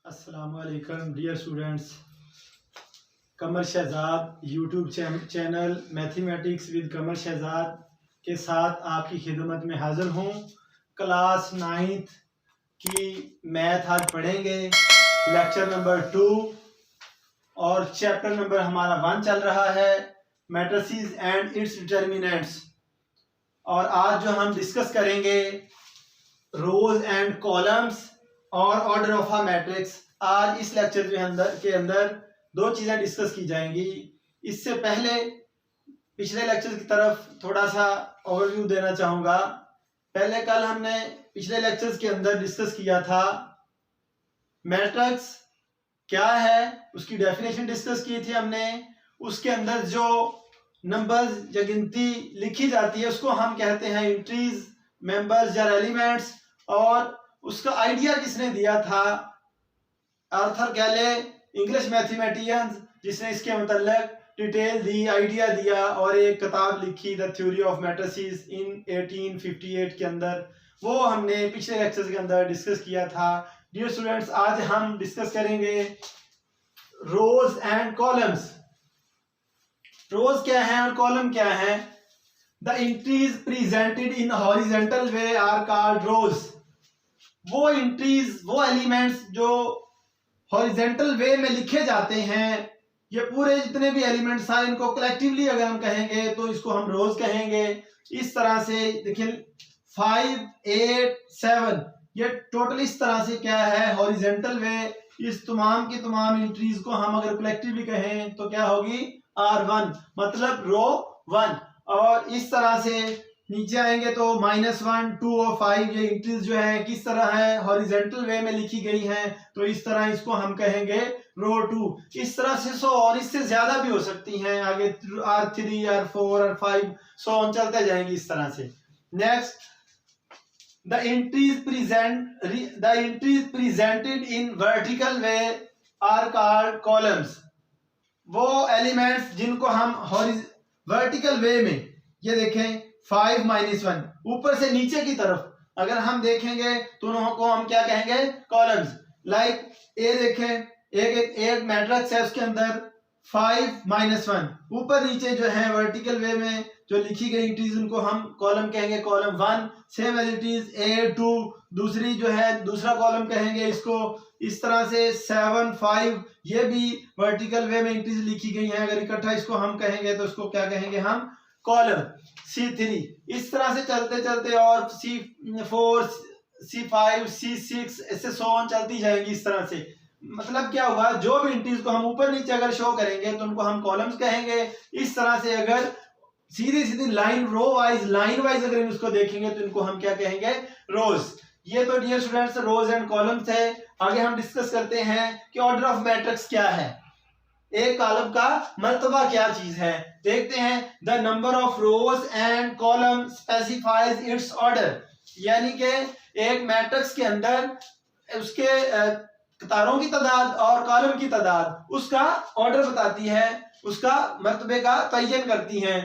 अस्सलामुअलैकुम dear students. Qamar Shahzad YouTube channel mathematics with Qamar Shahzad के साथ आपकी खिदमत में हाजिर हूँ। क्लास 9th की मैथ आज पढ़ेंगे, लेक्चर नंबर 2 और चैप्टर नंबर हमारा 1 चल रहा है, मैट्रिसेस एंड इट्स डिटर्मिनेंट्स। और आज जो हम डिस्कस करेंगे रोज एंड कॉलम्स और ऑर्डर ऑफ अ मैट्रिक्स। आज इस लेक्चर के अंदर दो चीजें डिस्कस की जाएंगी। इससे पहले पिछले लेक्चर की तरफ थोड़ा सा ओवरव्यू देना चाहूंगा। पहले कल हमने पिछले लेक्चर्स के अंदर डिस्कस किया था मैट्रिक्स क्या है, उसकी डेफिनेशन डिस्कस की थी हमने। उसके अंदर जो नंबर्स या गिनती लिखी जाती है उसको हम कहते हैं एंट्रीज, मेंबर्स या एलिमेंट्स। और उसका आइडिया किसने दिया था? आर्थर गैले, इंग्लिश मैथमेटिशियन, जिसने इसके मतलब डिटेल दी, आइडिया दिया और एक किताब लिखी द थ्योरी ऑफ मैट्रिसेस इन 1858 के अंदर। वो हमने पिछले लेक्चर के अंदर डिस्कस किया था। डियर स्टूडेंट्स, आज हम डिस्कस करेंगे रोज एंड कॉलम्स। रोज क्या है और कॉलम क्या है? The entries presented in horizontal way are called rows. वो एंट्रीज, वो एलिमेंट्स जो हॉरिजॉन्टल वे में लिखे जाते हैं, ये पूरे जितने भी एलिमेंट्स हैं इनको कलेक्टिवली अगर हम कहेंगे तो इसको हम रोज कहेंगे। इस तरह से देखिए 5, 8, 7 ये टोटल इस तरह से क्या है हॉरिजॉन्टल वे। इस तमाम की तमाम एंट्रीज को हम अगर कलेक्टिवली कहें तो क्या होगी? R1 मतलब रो 1। और इस तरह से नीचे आएंगे तो -1, 2 और 5 ये एंट्रीज जो है किस तरह है? हॉरिजॉन्टल वे में लिखी गई हैं, तो इस तरह इसको हम कहेंगे रो 2। इस तरह से और इससे ज्यादा भी हो सकती हैं, आगे R3, R4, R5 so on चलते जाएंगे इस तरह से। Next, the entries presented in vertical way are called columns. वो एलिमेंट्स जिनको हम वर्टिकल वे में, ये देखें 5 -1 ऊपर से नीचे की तरफ अगर हम देखेंगे तो उनको हम क्या कहेंगे? कॉलम्स। लाइक ए देखें, एक मैट्रिक्स है, उसके अंदर 5 -1 ऊपर नीचे जो है वर्टिकल वे में जो लिखी गई एंट्रीज उनको हम कॉलम कहेंगे, column 1। Same as it is A2 दूसरी जो है दूसरा कॉलम कहेंगे इसको। इस तरह से 7, 5 ये भी वर्टिकल वे में एंट्रीज लिखी गई हैं, अगर इकट्ठा इसको हम कहेंगे तो इसको क्या कहेंगे हम? कॉलम। C3 इस तरह से चलते चलते और C4, C5, C6 ऐसे सो ऑन चलती जाएगी इस तरह से। मतलब क्या हुआ? जो भी एंट्रीज को हम ऊपर नीचे अगर शो करेंगे तो उनको हम कॉलम्स कहेंगे। इस तरह से अगर सीधी सीधी लाइन लाइन वाइज अगर इसको देखेंगे तो इनको हम क्या कहेंगे? रोज। ये तो dear students rows and columns है। आगे हम डिस्कस करते हैं कि ऑर्डर ऑफ मैट्रिक्स क्या है, एक कॉलम का मर्तबा क्या चीज है। देखते हैं, the number of rose and column specifies it's order. यानी कि एक मैट्रिक्स के अंदर उसके कतारों की तादाद और कॉलम की तादाद उसका ऑर्डर बताती है, उसका मर्तबे का तयन करती हैं।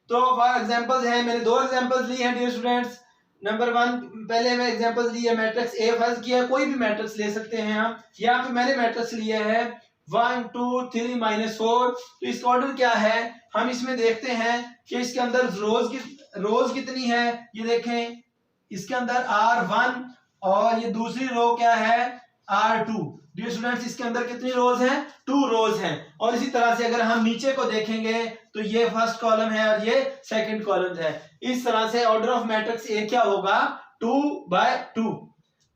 तो एग्जांपल्स हैं, मैंने 2 एग्जांपल्स ली हैं डियर स्टूडेंट्स। नंबर 1 पहले मैं एग्जांपल्स ली है, मैट्रिक्स ए फर्ज किया, कोई भी मैट्रिक्स ले सकते हैं हम। यहाँ पे मैंने मैट्रिक्स लिया है 1, 2, 3, -4। तो इसका ऑर्डर क्या है हम इसमें देखते हैं कि इसके अंदर रोज कितनी है। ये देखें इसके अंदर R1 और ये दूसरी रो क्या है? R2। डियर स्टूडेंट्स इसके अंदर कितनी रोज हैं? 2 रोज हैं। और इसी तरह से अगर हम नीचे को देखेंगे तो ये फर्स्ट कॉलम है और ये सेकंड कॉलम है। इस तरह से ऑर्डर ऑफ मैट्रिक्स ए क्या होगा? 2/2।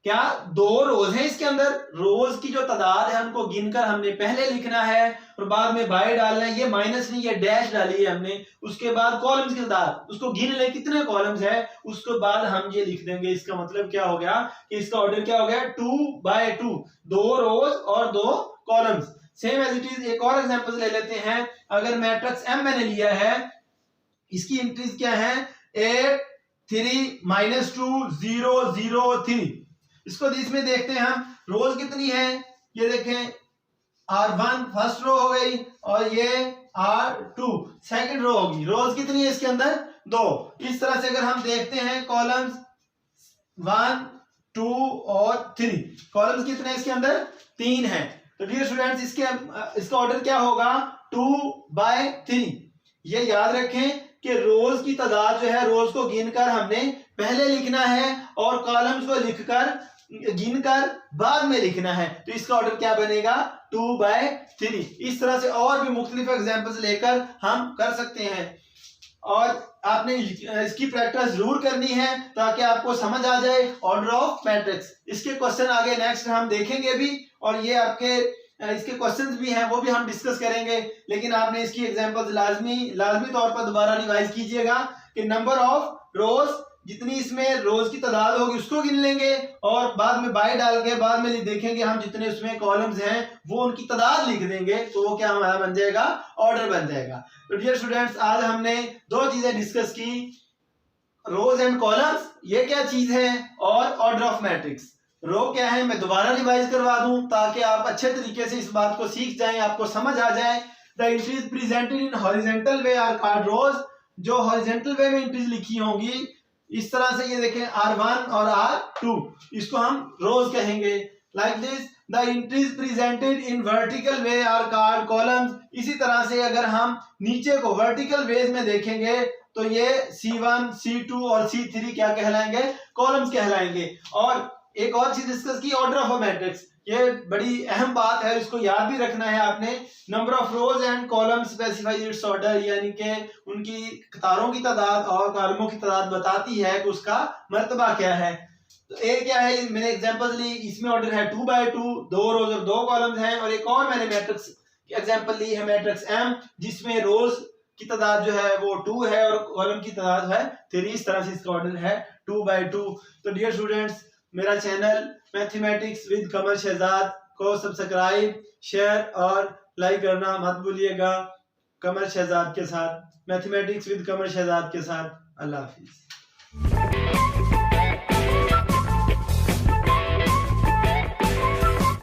क्या 2 रोज हैं इसके अंदर? रोज की जो तादाद है उनको गिनकर हमने पहले लिखना है और बाद में बाय डालना है। ये माइनस नहीं, ये डैश डाली है हमने। उसके बाद कॉलम्स की तादाद उसको गिन ले कितने कॉलम्स है, उसके बाद हम ये लिख देंगे। इसका मतलब क्या हो गया कि इसका ऑर्डर क्या हो गया? 2/2, 2 रोज और 2 columns. Same as it is एक और एग्जांपल ले लेते हैं। अगर मैट्रिक्स M मैंने लिया है, इसकी एंट्रीज क्या है? 8, 3, -2, 0, 0, 3। इसको इसमें देखते हैं हम रोज कितनी है। ये देखें R1 फर्स्ट रो हो गई और ये R2 सेकंड रो होगी। रोज कितनी है इसके अंदर? 2। इस तरह से अगर हम देखते हैं कॉलम्स 1, 2 और 3। कॉलम्स कितने इसके अंदर? 3 हैं। तो डियर स्टूडेंट्स इसका ऑर्डर क्या होगा? 2/3। ये याद रखें कि रोज की तादाद जो है, रोज को गिनकर हमने पहले लिखना है और कॉलम्स को गिनकर बाद में लिखना है। तो इसका ऑर्डर क्या बनेगा? 2/3। इस तरह से और भी मुख्तलिफ एग्जांपल्स लेकर हम कर सकते हैं और आपने इसकी प्रैक्टिस जरूर करनी है ताकि आपको समझ आ जाए ऑर्डर ऑफ मैट्रिक्स। इसके क्वेश्चन आगे नेक्स्ट हम देखेंगे भी और ये आपके इसके क्वेश्चंस भी हैं, वो भी हम डिस्कस करेंगे। लेकिन आपने इसकी एग्जांपल्स लाजमी तौर पर दोबारा रिवाइज कीजिएगा कि नंबर ऑफ रोज, जितनी इसमें रोज की तादाद होगी उसको गिन लेंगे और बाद में बाय डाल के बाद में देखेंगे हम जितने उसमें कॉलम्स हैं वो उनकी तादाद लिख देंगे, तो वो क्या हमारा बन जाएगा? ऑर्डर बन जाएगा। तो डियर स्टूडेंट्स, आज हमने 2 चीजें डिस्कस की, रोज एंड कॉलम्स, ये क्या चीज है, और ऑर्डर ऑफ मैट्रिक्स। रो क्या है मैं दोबारा रिवाइज करवा दूं ताकि आप अच्छे तरीके से इस बात को सीख जाएं, आपको समझ आ जाए। The entries presented in horizontal way are called rows. जो हॉरिजॉन्टल वे में एंट्रीज लिखी होंगी इस तरह से, ये देखें R1 और R2, इसको हम रोज कहेंगे। Like this the entries presented in vertical way are called columns. इसी तरह से अगर हम नीचे को वर्टिकल वेज में देखेंगे तो ये C1, C2 और C3 क्या कहलाएंगे? कॉलम्स कहलाएंगे। और एक और चीज डिस्कस की, ऑर्डर ऑफ अ मैट्रिक्स। ये बड़ी अहम बात है, इसको याद भी रखना है आपने। Number of rose and column specifies it's order, यानी कि उनकी कतारों की तादाद और कॉलमों की तादाद बताती है कि उसका मर्तबा क्या है। तो एक क्या है, मैंने एग्जांपल ली, इसमें ऑर्डर है 2/2, 2 रोज और 2 कॉलम्स हैं। और एक और मैंने मैट्रिक्स एग्जांपल ली है, मैट्रिक्स M, जिसमें रोज की तादाद जो है वो 2 है और कॉलम की तादाद है 3। इस तरह से इसका ऑर्डर है 2/2। तो डियर स्टूडेंट्स, मेरा channel mathematics with Qamar Shahzad को सब्सक्राइब, शेयर और लाइक करना मत भूलिएगा। कमर शहजाद के साथ, मैथमेटिक्स विद कमर शहजाद के साथ। अल्लाह हाफिज।